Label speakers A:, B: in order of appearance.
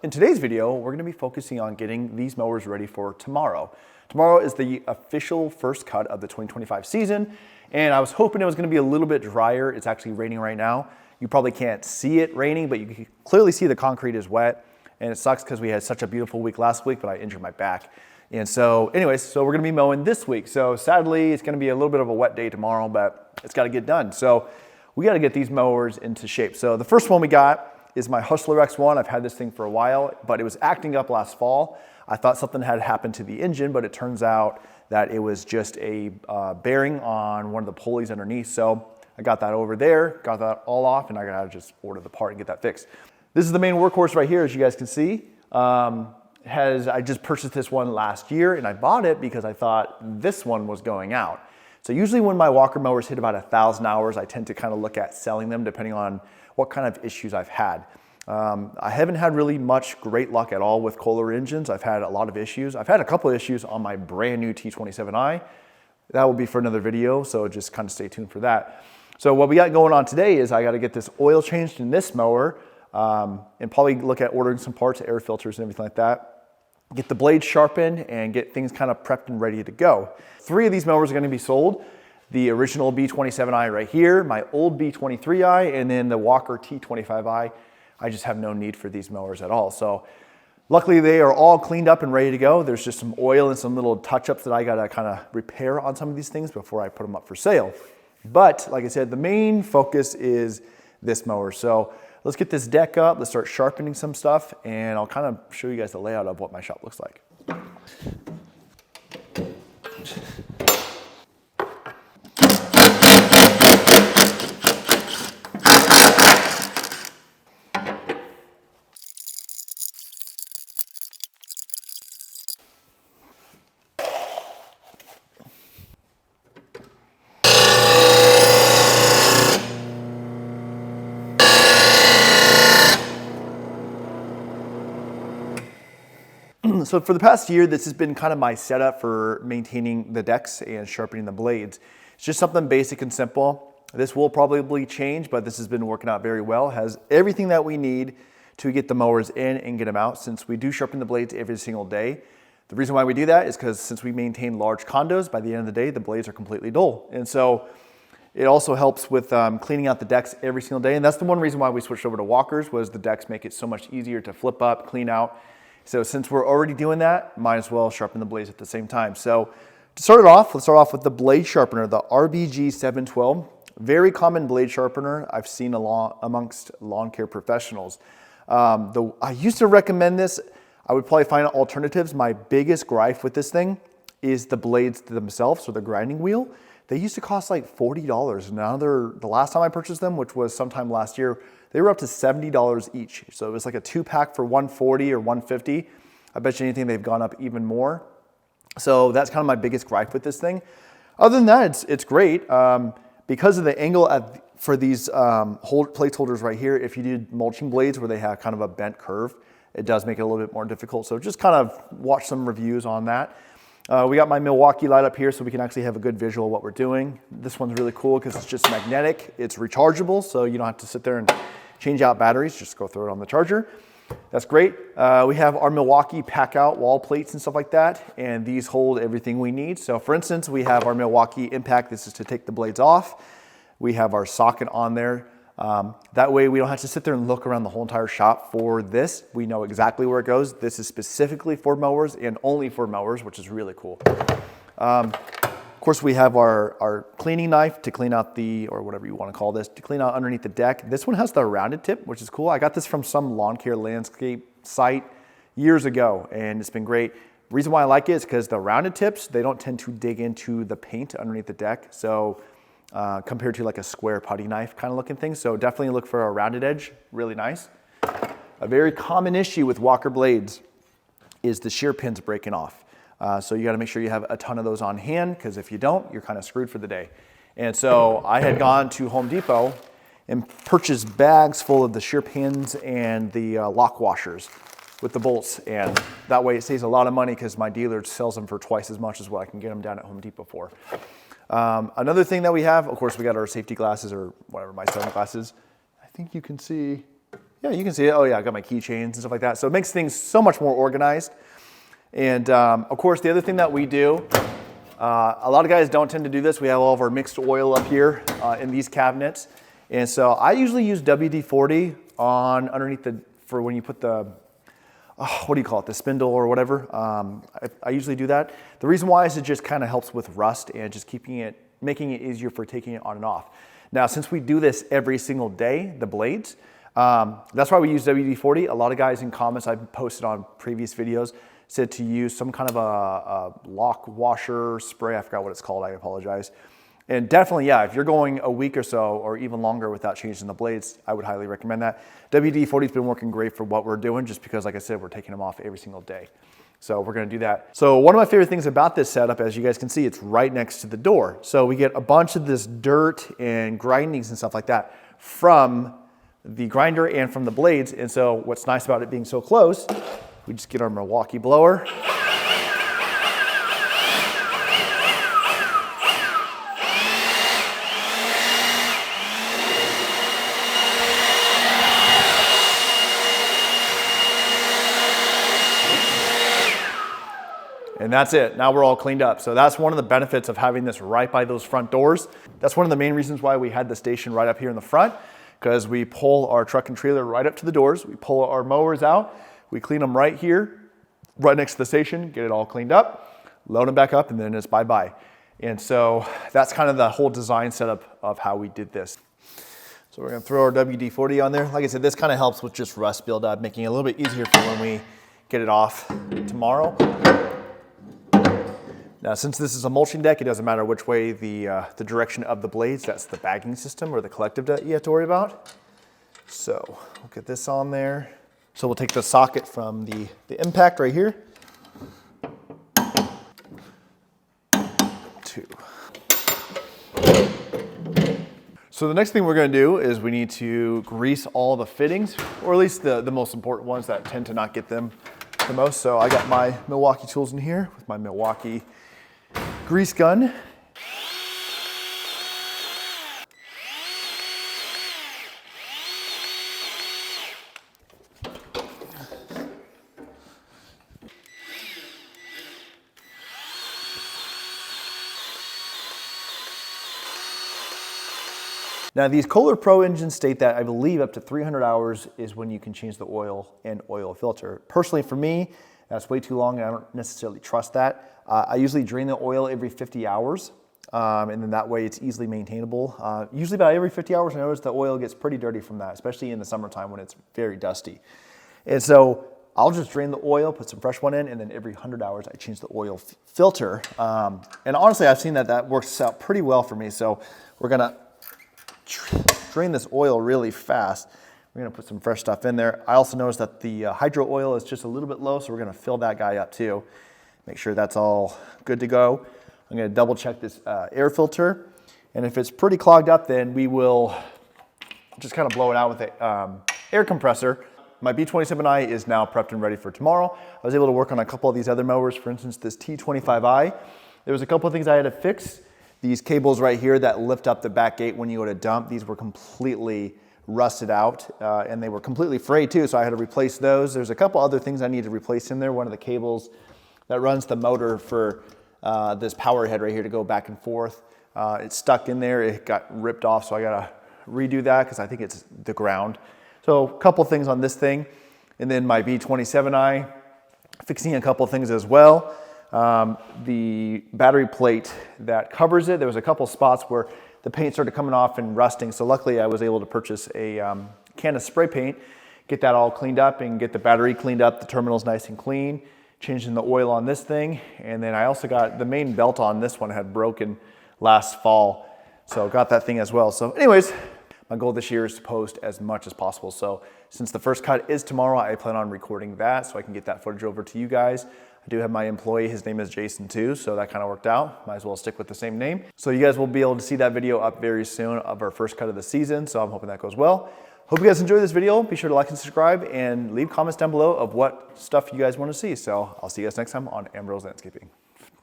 A: in today's video, we're gonna be focusing on getting these mowers ready for tomorrow. Tomorrow is the official first cut of the 2025 season, and I was hoping it was gonna be a little bit drier. It's actually raining right now. You probably can't see it raining, but you can clearly see the concrete is wet, and it sucks because we had such a beautiful week last week, but I injured my back. And so anyways, so we're gonna be mowing this week. So sadly, it's gonna be a little bit of a wet day tomorrow, but it's gotta get done. So we gotta get these mowers into shape. So the first one we got is my Hustler X1. I've had this thing for a while, but it was acting up last fall. I thought something had happened to the engine, but it turns out that it was just a bearing on one of the pulleys underneath. So I got that over there, got that all off, and I gotta just order the part and get that fixed. This is the main workhorse right here, as you guys can see. I just purchased this one last year, and I bought it because I thought this one was going out. So usually when my walker mowers hit about 1,000 hours, I tend to kind of look at selling them depending on what kind of issues I've had. I haven't had really much great luck at all with Kohler engines. I've had a lot of issues. I've had a couple of issues on my brand new T27i. That will be for another video, so just kind of stay tuned for that. So what we got going on today is I got to get this oil changed in this mower, and probably look at ordering some parts, air filters and everything like that. Get the blades sharpened and get things kind of prepped and ready to go. 3 of these mowers are going to be sold. The original B27i right here, my old B23i, and then the Walker T25i. I just have no need for these mowers at all. So luckily they are all cleaned up and ready to go. There's just some oil and some little touch-ups that I gotta kind of repair on some of these things before I put them up for sale. But like I said, the main focus is this mower. So let's get this deck up, let's start sharpening some stuff, and I'll kind of show you guys the layout of what my shop looks like. So for the past year, this has been kind of my setup for maintaining the decks and sharpening the blades. It's just something basic and simple. This will probably change, but this has been working out very well. It has everything that we need to get the mowers in and get them out, since we do sharpen the blades every single day. The reason why we do that is because since we maintain large condos, by the end of the day, the blades are completely dull. And so it also helps with cleaning out the decks every single day. And that's the one reason why we switched over to walkers, was the decks make it so much easier to flip up, clean out. So since we're already doing that, might as well sharpen the blades at the same time. So to start it off, let's start off with the blade sharpener, the RBG 712. Very common blade sharpener I've seen amongst lawn care professionals. I used to recommend this. I would probably find alternatives. My biggest gripe with this thing is the blades themselves, or the grinding wheel. They used to cost like $40. Now the last time I purchased them, which was sometime last year, they were up to $70 each. So it was like a 2-pack for $140 or $150. I bet you anything they've gone up even more. So that's kind of my biggest gripe with this thing. Other than that, it's great. Because of the angle for these placeholders right here, if you did mulching blades where they have kind of a bent curve, it does make it a little bit more difficult. So just kind of watch some reviews on that. We got my Milwaukee light up here so we can actually have a good visual of what we're doing. This one's really cool because it's just magnetic. It's rechargeable, so you don't have to sit there and change out batteries. Just go throw it on the charger. That's great. We have our Milwaukee pack out wall plates and stuff like that, and these hold everything we need. So for instance, we have our Milwaukee impact. This is to take the blades off. We have our socket on there. That way we don't have to sit there and look around the whole entire shop for this. We know exactly where it goes. This is specifically for mowers and only for mowers, which is really cool. Of course, we have our cleaning knife to clean out or whatever you want to call this, to clean out underneath the deck. This one has the rounded tip, which is cool. I got this from some lawn care landscape site years ago, and it's been great. The reason why I like it is because the rounded tips, they don't tend to dig into the paint underneath the deck. So compared to like a square putty knife kind of looking thing. So definitely look for a rounded edge, really nice. A very common issue with walker blades is the shear pins breaking off. So you gotta make sure you have a ton of those on hand, because if you don't, you're kind of screwed for the day. And so I had gone to Home Depot and purchased bags full of the shear pins and the lock washers with the bolts. And that way it saves a lot of money because my dealer sells them for twice as much as what I can get them down at Home Depot for. Another thing that we have, of course, we got our safety glasses, or whatever, my sunglasses. I think you can see, Yeah, you can see it. Oh yeah, I got my keychains and stuff like that. So it makes things so much more organized. And of course, the other thing that we do, a lot of guys don't tend to do this. We have all of our mixed oil up here in these cabinets. And so I usually use WD-40 on underneath for when you put the, what do you call it, the spindle or whatever. I usually do that. The reason why is it just kind of helps with rust and just making it easier for taking it on and off. Now, since we do this every single day, the blades, that's why we use WD-40. A lot of guys in comments I've posted on previous videos said to use some kind of a lock washer spray. I forgot what it's called, I apologize. And definitely, yeah, if you're going a week or so or even longer without changing the blades, I would highly recommend that. WD-40 has been working great for what we're doing just because, like I said, we're taking them off every single day. So we're gonna do that. So one of my favorite things about this setup, as you guys can see, it's right next to the door. So we get a bunch of this dirt and grindings and stuff like that from the grinder and from the blades. And so what's nice about it being so close, we just get our Milwaukee blower. And that's it. Now we're all cleaned up. So that's one of the benefits of having this right by those front doors. That's one of the main reasons why we had the station right up here in the front, because we pull our truck and trailer right up to the doors. We pull our mowers out. We clean them right here, right next to the station, get it all cleaned up, load them back up, and then it's bye-bye. And so that's kind of the whole design setup of how we did this. So we're gonna throw our WD-40 on there. Like I said, this kind of helps with just rust buildup, making it a little bit easier for when we get it off tomorrow. Now, since this is a mulching deck, it doesn't matter which way the direction of the blades, that's the bagging system or the collective that you have to worry about. So we'll get this on there. So we'll take the socket from the impact right here. 2. So the next thing we're gonna do is we need to grease all the fittings, or at least the most important ones that tend to not get them the most. So I got my Milwaukee tools in here with my Milwaukee grease gun. Now these Kohler Pro engines state that I believe up to 300 hours is when you can change the oil and oil filter. Personally for me, that's way too long and I don't necessarily trust that. I usually drain the oil every 50 hours and then that way it's easily maintainable. Usually about every 50 hours I notice the oil gets pretty dirty from that, especially in the summertime when it's very dusty. And so I'll just drain the oil, put some fresh one in, and then every 100 hours I change the oil filter. And honestly I've seen that works out pretty well for me. So we're gonna drain this oil really fast. We're gonna put some fresh stuff in there. I also noticed that the hydro oil is just a little bit low, so we're gonna fill that guy up too. Make sure that's all good to go. I'm gonna double check this air filter. And if it's pretty clogged up, then we will just kind of blow it out with an air compressor. My B27i is now prepped and ready for tomorrow. I was able to work on a couple of these other mowers, for instance, this T25i. There was a couple of things I had to fix. These cables right here that lift up the back gate when you go to dump, these were completely rusted out and they were completely frayed too, so I had to replace those. There's a couple other things I need to replace in there. One of the cables that runs the motor for this power head right here to go back and forth, it's stuck in there. It got ripped off, so I gotta redo that because I think it's the ground. So a couple things on this thing. And then my B27i, fixing a couple things as well. The battery plate that covers it, there was a couple spots where the paint started coming off and rusting. So luckily I was able to purchase a can of spray paint, get that all cleaned up and get the battery cleaned up. The terminal's nice and clean, changing the oil on this thing. And then I also got the main belt on this one had broken last fall. So got that thing as well. So anyways, my goal this year is to post as much as possible. So since the first cut is tomorrow, I plan on recording that so I can get that footage over to you guys. I do have my employee, his name is Jason too, so that kind of worked out. Might as well stick with the same name. So you guys will be able to see that video up very soon of our first cut of the season, so I'm hoping that goes well. Hope you guys enjoyed this video. Be sure to like and subscribe and leave comments down below of what stuff you guys want to see. So I'll see you guys next time on Ambrose Landscaping.